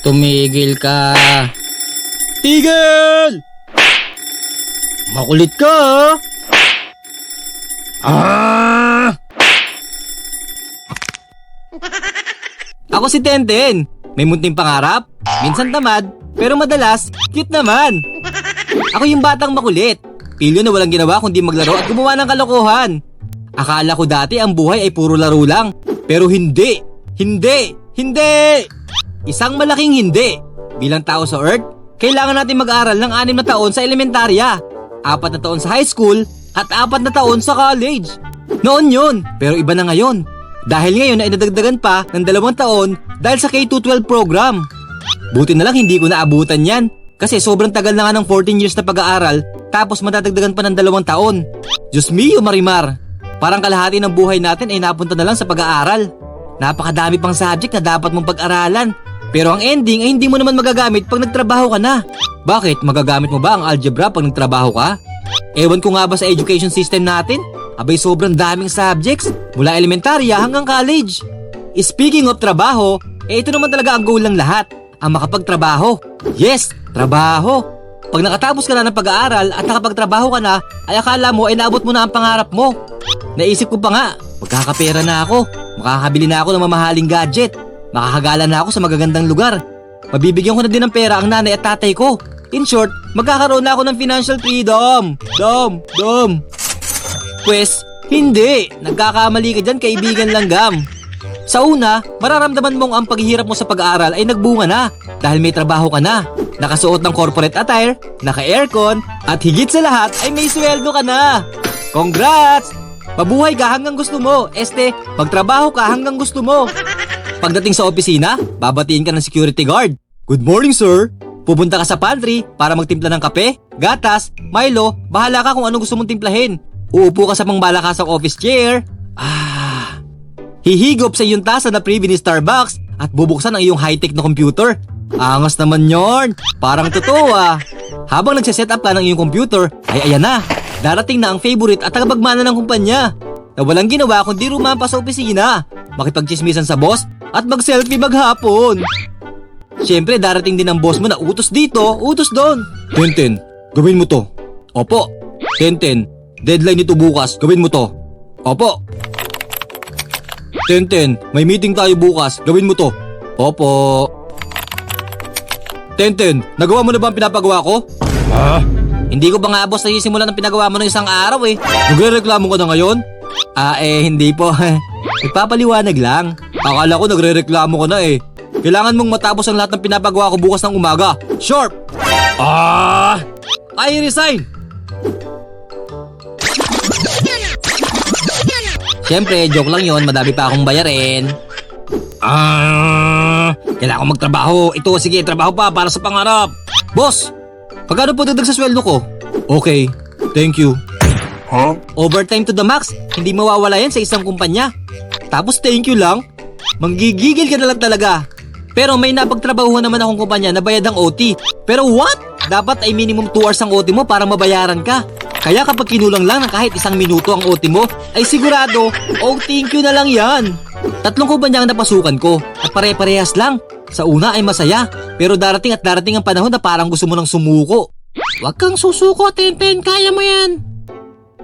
Tumigil ka. Tigil! Makulit ka, ah! Ako si Tenten. May munting pangarap, minsan tamad, pero madalas, cute naman. Ako yung batang makulit. Pilyo na walang ginawa kundi maglaro at gumawa ng kalokohan. Akala ko dati ang buhay ay puro laro lang. Pero hindi! Hindi! Hindi! Isang malaking hindi. Bilang tao sa Earth, kailangan natin mag-aral ng 6 na taon sa elementarya, 4 na taon sa high school, at 4 na taon sa college. Noon yun, pero iba na ngayon. Dahil ngayon ay nadagdagan pa ng 2 taon dahil sa K-12 program. Buti na lang hindi ko naabutan yan. Kasi sobrang tagal na nga ng 14 years na pag-aaral, tapos matadagdagan pa ng 2 taon. Diyos mio, Marimar. Parang kalahati ng buhay natin ay napunta na lang sa pag-aaral. Napakadami pang subject na dapat mong pag-aralan. Pero ang ending ay hindi mo naman magagamit pag nagtrabaho ka na. Bakit? Magagamit mo ba ang algebra pag nagtrabaho ka? Ewan ko nga ba sa education system natin? Abay sobrang daming subjects mula elementarya hanggang college. Speaking of trabaho, ito naman talaga ang goal ng lahat. Ang makapagtrabaho. Yes, trabaho. Pag nakatapos ka na ng pag-aaral at nakapagtrabaho ka na, ay akala mo ay naabot mo na ang pangarap mo. Naisip ko pa nga, magkakapera na ako. Makakabili na ako ng mamahaling gadget. Makakagala na ako sa magagandang lugar. Mabibigyan ko na din ng pera ang nanay at tatay ko. In short, magkakaroon na ako ng financial freedom. Dom. Pwes, hindi. Nagkakamali ka dyan, kaibigan langgam. Sa una, mararamdaman mong ang paghihirap mo sa pag-aaral ay nagbunga na dahil may trabaho ka na. Nakasuot ng corporate attire, naka-aircon, at higit sa lahat ay may sweldo ka na. Congrats! Mabuhay ka hanggang gusto mo. Magtrabaho ka hanggang gusto mo. Pagdating sa opisina, babatiin ka ng security guard. Good morning, sir. Pupunta ka sa pantry para magtimpla ng kape, gatas, Milo, bahala ka kung anong gusto mong timplahin. Uupo ka sa pangmalakasang office chair. Hihigop sa iyong tasa na freebie ni Starbucks at bubuksan ang iyong high-tech na computer. Angas naman yorn. Parang totoo ah. Habang nagsiset up ka ng iyong computer, ay ayan na. Darating na ang favorite at tagapagmana ng kumpanya na walang ginawa kundi rumampa sa opisina, makipagchismisan sa boss at mag-selfie maghapon. Siyempre darating din ang boss mo na utos dito, utos doon. Tenten, gawin mo to. Opo. Tenten, deadline nito bukas, gawin mo to. Opo. Tenten, may meeting tayo bukas, gawin mo to. Opo. Tenten, nagawa mo na ba ang pinapagawa ko? Hindi ko ba nga boss nasisimulan ng pinagawa mo ng isang araw eh. Nagre-reklamo ka na ngayon? Hindi po. Nagpapaliwanag lang. Akala ko nagre-reklamo ka na eh. Kailangan mong matapos ang lahat ng pinapagawa ko bukas ng umaga. Sharp! I resign! Siyempre, joke lang yon. Madami pa akong bayarin. Kailangan ko magtrabaho. Ito, sige, trabaho pa para sa pangarap. Boss, pagkano po dagdag sa sweldo ko? Okay, thank you. Overtime to the max. Hindi mawawala yan sa isang kumpanya. Tapos thank you lang? Manggigigil ka na lang talaga. Pero may napagtrabahuhan naman akong kumpanya na bayad ang OT. Pero what? Dapat ay minimum 2 hours ang OT mo para mabayaran ka. Kaya kapag kinulang lang ng kahit 1 minuto ang OT mo, ay sigurado, thank you na lang yan. 3 kumpanya ang napasukan ko at pare-parehas lang. Sa una ay masaya, pero darating ang panahon na parang gusto mo nang sumuko. Huwag kang susuko, Tenten, kaya mo yan.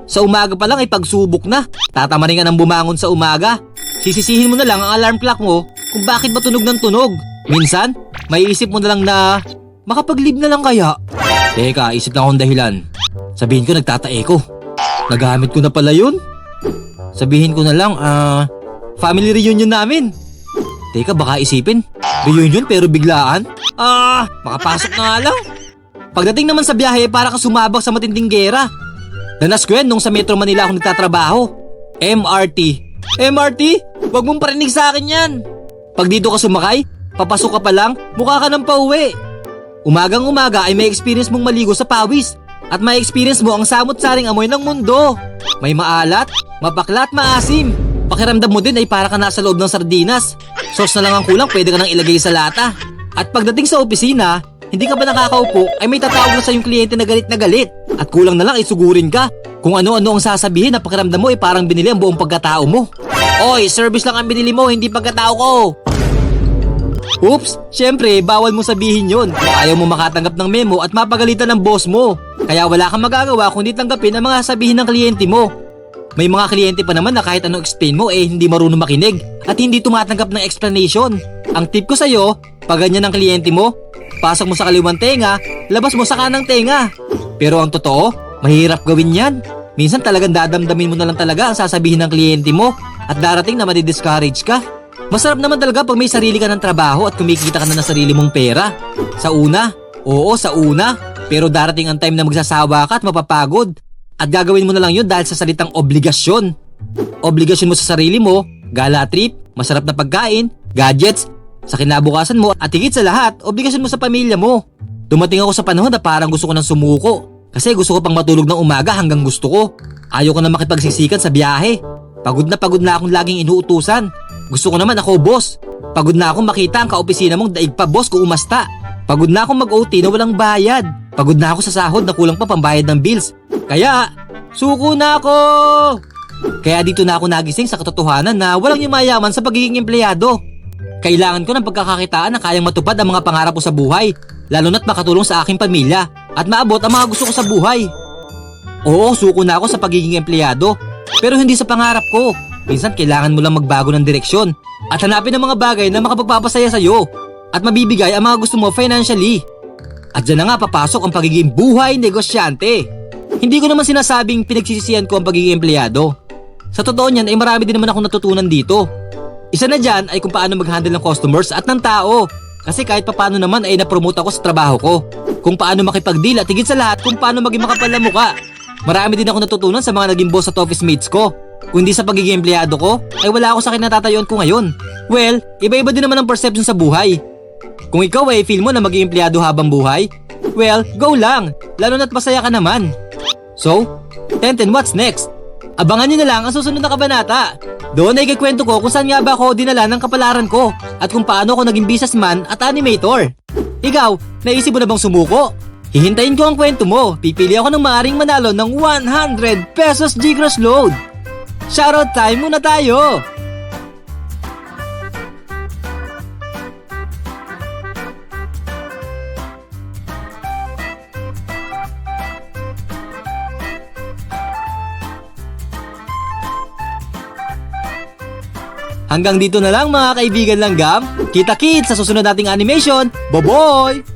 Sa umaga pa lang ay pagsubok na. Tatamarin ka ng bumangon sa umaga. Sisisihin mo na lang ang alarm clock mo kung bakit ba tunog ng tunog. Minsan, may isip mo na lang na makapag-leave na lang kaya. Teka, isip na akong dahilan. Sabihin ko nagtatae ko. Nagamit ko na pala yun. Sabihin ko na lang, family reunion namin. Teka, baka isipin, reunion pero biglaan? Makapasok na nga lang. Pagdating naman sa biyahe, para ka sumabak sa matinding gera. Nanaskwен nung sa Metro Manila ako nagtatrabaho. MRT. MRT? Huwag mong parinig sa akin yan. Pag dito ka sumakay, papasok ka pa lang, mukha ka ng pauwi. Umagang umaga ay may experience mong maligo sa pawis. At may experience mo ang samot-saring amoy ng mundo. May maalat, mapakla at maasim. Pakiramdam mo din ay para ka nasa loob ng sardinas. Sauce na lang ang kulang, pwede ka nang ilagay sa lata. At pagdating sa opisina, hindi ka ba nakakaupo ay may tatawag na sa yung kliyente na galit. At kulang na lang ay sugurin ka. Kung ano-ano ang sasabihin na pakiramdam mo ay parang binili ang buong pagkatao mo. Oy, service lang ang binili mo, hindi pagkatao ko. Oops, syempre bawal mo sabihin yun kung ayaw mo makatanggap ng memo at mapagalitan ng boss mo. Kaya wala kang magagawa kundi tanggapin ang mga sabihin ng kliyente mo. May mga kliyente pa naman na kahit anong explain mo hindi marunong makinig at hindi tumatanggap ng explanation. Ang tip ko sa'yo, pag ganyan ang kliyente mo, pasok mo sa kaliwang tenga, labas mo sa kanang tenga. Pero ang totoo, mahirap gawin yan. Minsan talagang dadamdamin mo na lang talaga ang sasabihin ng kliyente mo at darating na madi-discourage ka. Masarap naman talaga pag may sarili ka ng trabaho at kumikita ka na ng sarili mong pera. Sa una, oo sa una, pero darating ang time na magsasawa ka at mapapagod. At gagawin mo na lang yun dahil sa salitang obligasyon. Obligasyon mo sa sarili mo, gala trip, masarap na pagkain, gadgets, sa kinabukasan mo at higit sa lahat, obligasyon mo sa pamilya mo. Dumating ako sa panahon na parang gusto ko ng sumuko. Kasi gusto ko pang matulog ng umaga hanggang gusto ko. Ayaw ko na makipagsisikan sa biyahe. Pagod na akong laging inuutusan. Gusto ko naman ako boss. Pagod na akong makita ang kaopisina mong daig pa boss ko umasta. Pagod na akong mag-OT na walang bayad. Pagod na ako sa sahod na kulang pa pambayad ng bills. Kaya, suko na ako! Kaya dito na ako nagising sa katotohanan na walang yumayaman sa pagiging empleyado. Kailangan ko ng pagkakakitaan na kayang matupad ang mga pangarap ko sa buhay, lalo na't makatulong sa aking pamilya at maabot ang mga gusto ko sa buhay. Oo, suko na ako sa pagiging empleyado, pero hindi sa pangarap ko. Minsan kailangan mo lang magbago ng direksyon at hanapin ang mga bagay na makapagpapasaya sa'yo at mabibigay ang mga gusto mo financially. At dyan na nga papasok ang pagiging buhay negosyante. Hindi ko naman sinasabing pinagsisisihan ko ang pagiging empleyado. Sa totoo niyan ay marami din naman akong natutunan dito. Isa na dyan ay kung paano mag-handle ng customers at ng tao. Kasi kahit paano naman ay napromote ako sa trabaho ko. Kung paano makipag-deal at higit sa lahat kung paano maging makapal na mukha. Marami din ako natutunan sa mga naging boss at office mates ko. Kung hindi sa pagiging empleyado ko, ay wala ako sa kinatatayuan ko ngayon. Well, iba-iba din naman ang perception sa buhay. Kung ikaw ay feel mo na maging empleyado habang buhay, well, go lang. Lalo na't masaya ka naman. So, Tenten, what's next? Abangan nyo na lang ang susunod na kabanata. Doon ay kikwento ko kung saan nga ba ako dinala ng kapalaran ko at kung paano ako naging businessman at animator. Ikaw, naisip mo na bang sumuko? Hihintayin ko ang kwento mo. Pipili ako ng maaring manalo ng 100 pesos G-Gross load. Shoutout time muna tayo! Hanggang dito na lang mga kaibigan langgam. Kita-kits sa susunod nating animation. Bye-bye!